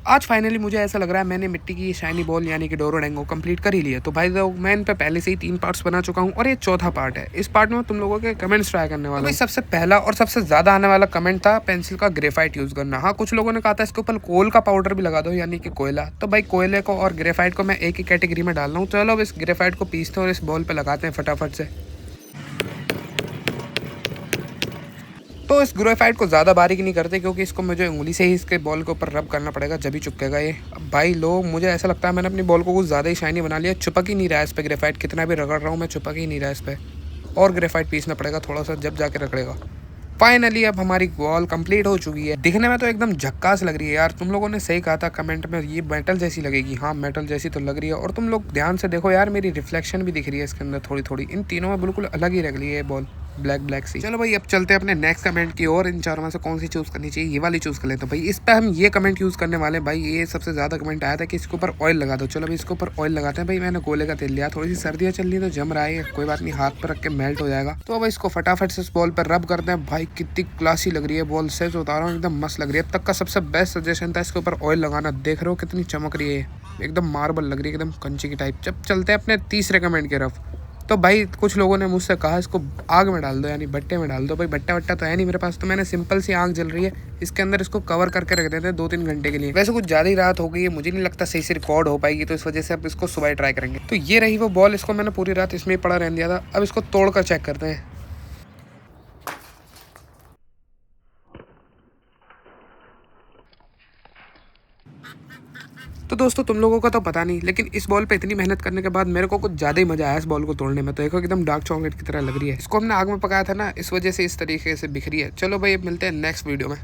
आज फाइनली मुझे ऐसा लग रहा है मैंने मिट्टी की शाइनी बॉल यानी कि डोरोडेंगो कंप्लीट कर ही लिया। तो भाई लोग मैं इन पे पहले से ही 3 पार्ट्स बना चुका हूँ और ये चौथा पार्ट है। इस पार्ट में तुम लोगों के कमेंट्स ट्राई करने वाला हूँ। सबसे पहला और सबसे ज्यादा आने वाला कमेंट था पेंसिल का ग्रेफाइट यूज करना। हाँ, कुछ लोगों ने कहा था इसके ऊपर कोल का पाउडर भी लगा दो यानी कि कोयला। तो भाई कोयले को और ग्रेफाइट को मैं एक ही कैटेगरी में डाल रहा हूँ। चलो अब इस ग्रेफाइट को पीसते हैं और इस बॉल पे लगाते हैं फटाफट से। तो इस ग्रेफाइट को ज़्यादा बारीक नहीं करते क्योंकि इसको मुझे उंगली से ही इसके बॉल के ऊपर रब करना पड़ेगा, जब ही चुपकेगा ये। अब भाई लोग मुझे ऐसा लगता है मैंने अपनी बॉल को कुछ ज़्यादा ही शाइनी बना लिया। चुपक ही नहीं रहा है इस पर ग्रेफाइट, कितना भी रगड़ रहा हूँ मैं चुपक ही नहीं रहा है इस पर। और ग्रेफाइट पीसना पड़ेगा थोड़ा सा, जब जाके रगड़ेगा। फाइनली अब हमारी बॉल कंप्लीट हो चुकी है। दिखने में तो एकदम झक्कास लग रही है यार। तुम लोगों ने सही कहा था कमेंट में, ये मेटल जैसी लगेगी। हाँ, मेटल जैसी तो लग रही है। और तुम लोग ध्यान से देखो यार, मेरी रिफ्लेक्शन भी दिख रही है इसके अंदर थोड़ी थोड़ी। इन तीनों में बिल्कुल अलग ही लग रही है बॉल, ब्लैक ब्लैक सी। चलो भाई अब चलते हैं अपने नेक्स्ट कमेंट की ओर। इन चारों में से कौन सी चूज करनी चाहिए, ये वाली चूज कर लेते हैं भाई। इस पे हम ये कमेंट यूज करने वाले हैं भाई। ये सबसे ज्यादा कमेंट आया था कि इसके ऊपर ऑयल लगा दो। चलो भाई इसके ऊपर ऑयल लगाते हैं भाई। मैंने कोयले का तेल लिया, थोड़ी सी सर्दियां चल रही है तो जम रहा है, कोई बात नहीं, हाथ पर रख के मेल्ट हो जाएगा। तो अब इसको फटाफट से इस बॉल पर रब करते हैं भाई। कितनी क्लासी लग रही है बॉल, से जो उतारा हूँ एकदम मस्त लग रही है। अब तक का सबसे बेस्ट सजेशन था इसके ऊपर ऑयल लगाना। देख रहे हो कितनी चमक रही है, एकदम मार्बल लग रही है, एकदम कंची की टाइप। जब चलते हैं अपने तीसरे कमेंट की तरफ। तो भाई कुछ लोगों ने मुझसे कहा इसको आग में डाल दो यानी भट्टे में डाल दो। भाई भट्टा वट्टा तो है नहीं मेरे पास, तो मैंने सिंपल सी आग जल रही है इसके अंदर इसको कवर करके रख देते हैं 2-3 घंटे के लिए। वैसे कुछ ज़्यादा ही रात हो गई है, मुझे नहीं लगता सही से रिकॉर्ड हो पाएगी, तो इस वजह से अब इसको सुबह ट्राई करेंगे। तो ये रही वो बॉल, इसको मैंने पूरी रात इसमें ही पड़ा रहने दिया था। अब इसको तोड़ कर चेक करते हैं। तो दोस्तों तुम लोगों को तो पता नहीं, लेकिन इस बॉल पे इतनी मेहनत करने के बाद मेरे को कुछ ज़्यादा ही मजा आया इस बॉल को तोड़ने में। तो देखो एकदम डार्क चॉकलेट की तरह लग रही है। इसको हमने आग में पकाया था ना, इस वजह से इस तरीके से बिखरी है। चलो भाई अब मिलते हैं नेक्स्ट वीडियो में।